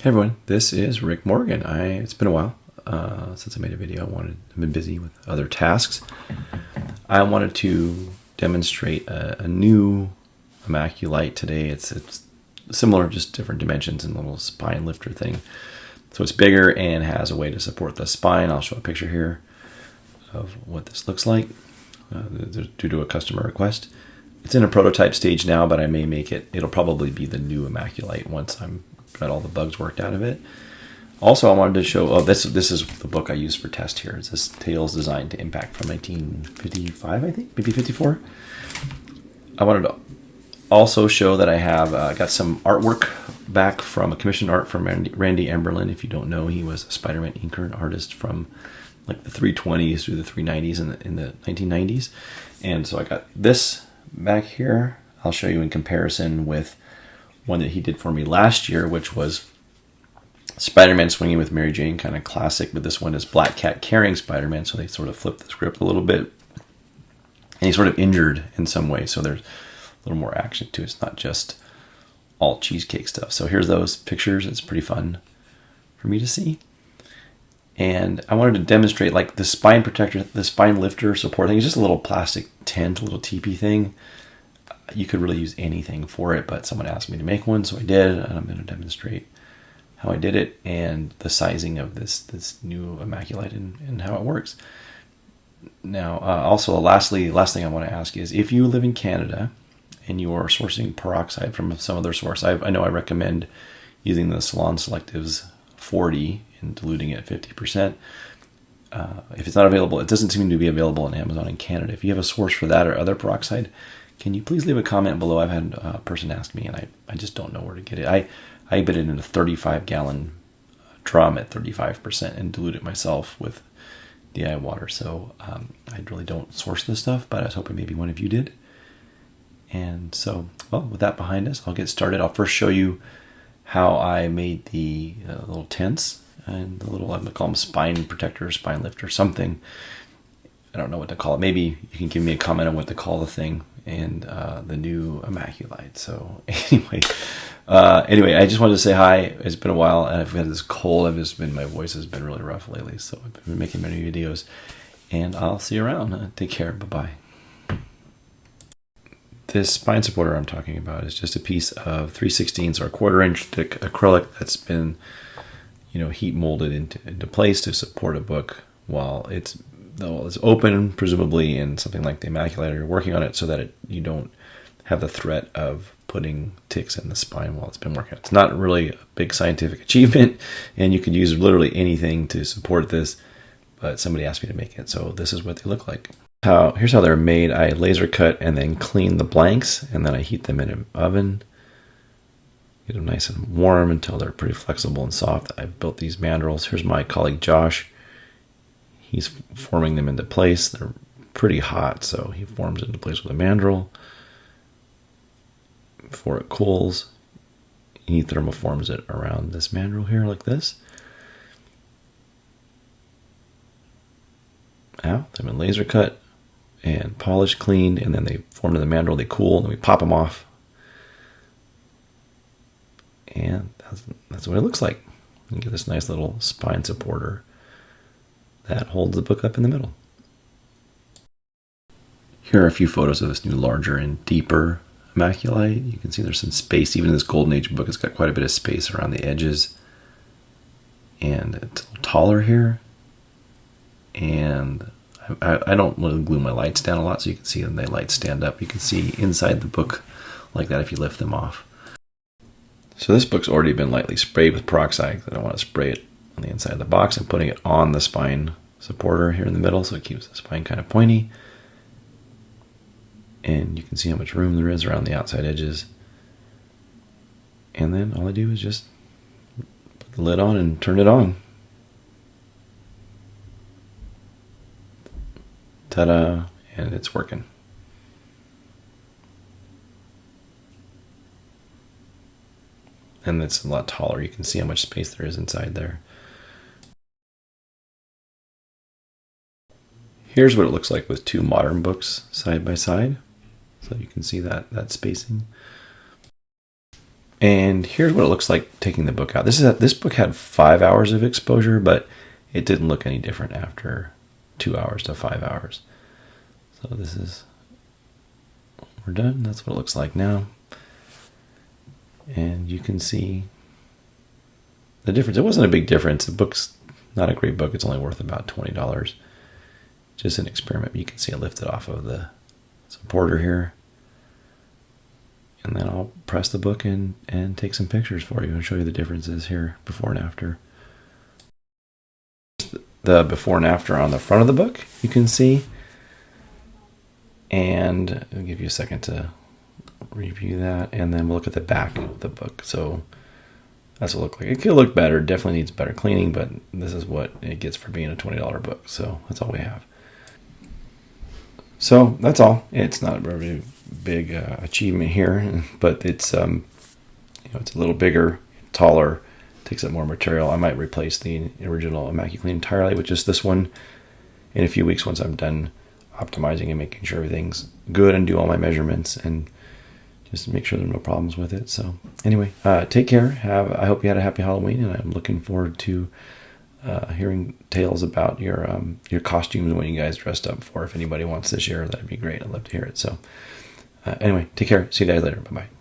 Hey everyone, this is Rick Morgan. It's been a while since I made a video. I've been busy with other tasks. I wanted to demonstrate a new immaculight today. It's similar, just different dimensions and a little spine lifter thing. So it's bigger and has a way to support the spine. I'll show a picture here of what this looks like due to a customer request. It's in a prototype stage now, but I may make it. It'll probably be the new immaculite once I'm got all the bugs worked out of it. Also, I wanted to show, this is the book I used for test here. It's this Tales Designed to Impact from 1955, I think, maybe 54. I wanted to also show that I have got some artwork back from a commissioned art from Randy Emberlin. If you don't know, he was a Spider-Man inker and artist from like the 320s through the 390s in the 1990s. And so I got this back here. I'll show you in comparison with one that he did for me last year, which was Spider-Man swinging with Mary Jane, kind of classic, but this one is Black Cat carrying Spider-Man, so they sort of flipped the script a little bit. And he's sort of injured in some way, so there's a little more action to it. It's not just all cheesecake stuff. So here's those pictures. It's pretty fun for me to see. And I wanted to demonstrate like the spine protector, the spine lifter support thing. It's just a little plastic tent, a little teepee thing. You could really use anything for it, but someone asked me to make one, so I did, and I'm going to demonstrate how I did it and the sizing of this new immaculite and how it works. Now, also, the last thing I want to ask is, if you live in Canada and you are sourcing peroxide from some other source, I know I recommend using the Salon Selectives 40 and diluting it at 50%. If it's not available, it doesn't seem to be available on Amazon in Canada. If you have a source for that or other peroxide, can you please leave a comment below? I've had a person ask me, and I just don't know where to get it. I put it in a 35-gallon drum at 35% and dilute it myself with DI water. So I really don't source this stuff, but I was hoping maybe one of you did. And so, well, with that behind us, I'll get started. I'll first show you how I made the little tents and the little, I'm going to call them spine protector, spine lifter, something. I don't know what to call it. Maybe you can give me a comment on what to call the thing and the new immaculite. So anyway, I just wanted to say hi. It's been a while, and I've had this cold. My voice has been really rough lately, so I've been making many videos, and I'll see you around. Take care. Bye-bye. This spine supporter I'm talking about is just a piece of 3/16 or 1/4 inch thick acrylic that's been, heat molded into place to support a book while it's open, presumably in something like the immaculate. You're working on it so that you don't have the threat of putting ticks in the spine while it's been working. It's not really a big scientific achievement, and you could use literally anything to support this, but somebody asked me to make it, so this is what they look like. Here's how they're made. I laser cut and then clean the blanks, and then I heat them in an oven. Get them nice and warm until they're pretty flexible and soft. I've built these mandrels. Here's my colleague Josh. He's forming them into place. They're pretty hot, so he forms it into place with a mandrel. Before it cools, he thermoforms it around this mandrel here like this. Now, they've been laser cut and polished, cleaned, and then they form into the mandrel. They cool, and then we pop them off. And that's what it looks like. You get this nice little spine supporter that holds the book up in the middle. Here are a few photos of this new larger and deeper immaculite. You can see there's some space. Even in this Golden Age book, it's got quite a bit of space around the edges. And it's a little taller here. And I don't really glue my lights down a lot, so you can see when the lights stand up. You can see inside the book like that if you lift them off. So this book's already been lightly sprayed with peroxide. I don't want to spray it on the inside of the box. I'm putting it on the spine supporter here in the middle, so it keeps the spine kind of pointy. And you can see how much room there is around the outside edges. And then all I do is just put the lid on and turn it on. Ta-da! And it's working. And it's a lot taller. You can see how much space there is inside there. Here's what it looks like with two modern books side by side. So you can see that spacing. And here's what it looks like taking the book out. This book had 5 hours of exposure, but it didn't look any different after 2 hours to 5 hours. So this is, we're done. That's what it looks like now. And you can see the difference. It wasn't a big difference. The book's not a great book. It's only worth about $20. Just an experiment. You can see it lifted off of the supporter here. And then I'll press the book and take some pictures for you and show you the differences here before and after. The before and after on the front of the book, you can see. And I'll give you a second to review that. And then we'll look at the back of the book. So that's what it looks like. It could look better. It definitely needs better cleaning, but this is what it gets for being a $20 book. So that's all we have. So that's all. It's not a very big achievement here, but it's it's a little bigger, taller, takes up more material. I might replace the original immaculight entirely with just this one in a few weeks once I'm done optimizing and making sure everything's good and do all my measurements and just make sure there are no problems with it. So anyway, take care. I hope you had a happy Halloween, and I'm looking forward to hearing tales about your costumes and what you guys dressed up for. If anybody wants to share, that'd be great. I'd love to hear it. So anyway, take care. See you guys later. Bye-bye.